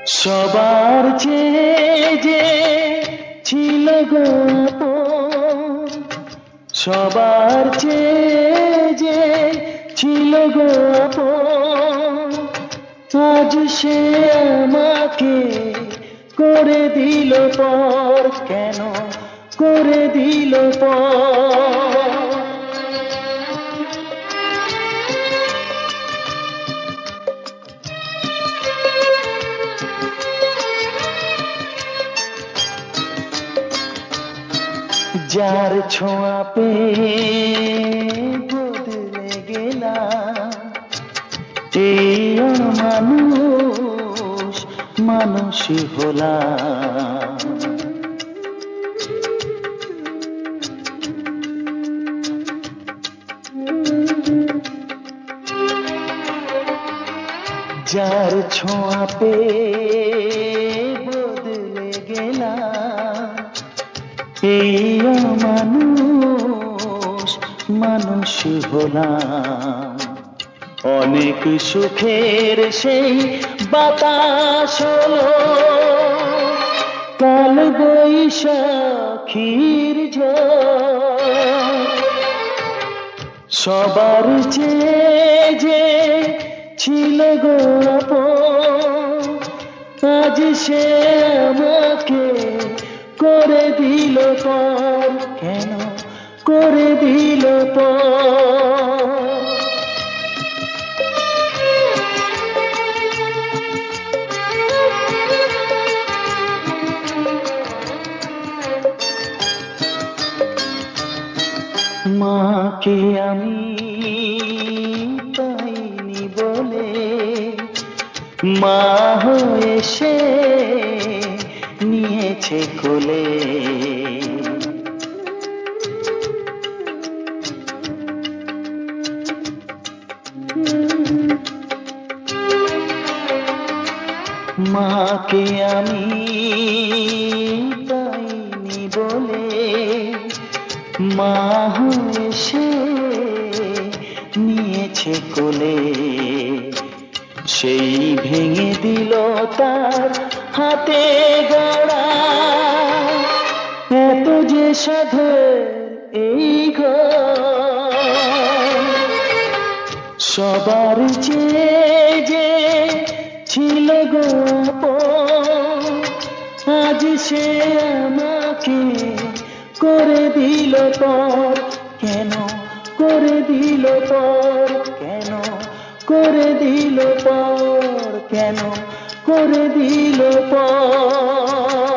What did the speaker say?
সবার চেয়ে যে ছিল গো আপন, সবার চেয়ে যে ছিল গো আপন, আজ সে আমাকে করে দিল পর। কেন করে দিল পর? যার ছোঁয়া পেয়ে বদলে গেলাম, এই মানুষ মানুষই হলাম। যার ছোঁয়া পেয়ে বদলে গেলাম, এই মানুষ মানুষই হলাম। অনেক সুখের সেই বাতাস হলো কাল বৈশাখীর ঝড়। সবার চেয়ে যে ছিল গো আপন, আজ সে আমাকে করে দিল পর। কেন করে দিল পর? মাকে আমি পাইনি বলে মা হয়ে সে নিয়েছে কোলে। মাকে আমি পাইনি বলে মা হয়ে সে নিয়েছে কোলে। সেই ভেঙে দিল তার হাতে গড়া এত যে সাধের এই ঘর। সবার চেয়ে যে ছিল গো আপন, আজ সে আমাকে করে দিল পর। কেন করে দিল পর? কেন করে দিল পর? কেন করে দিল পর?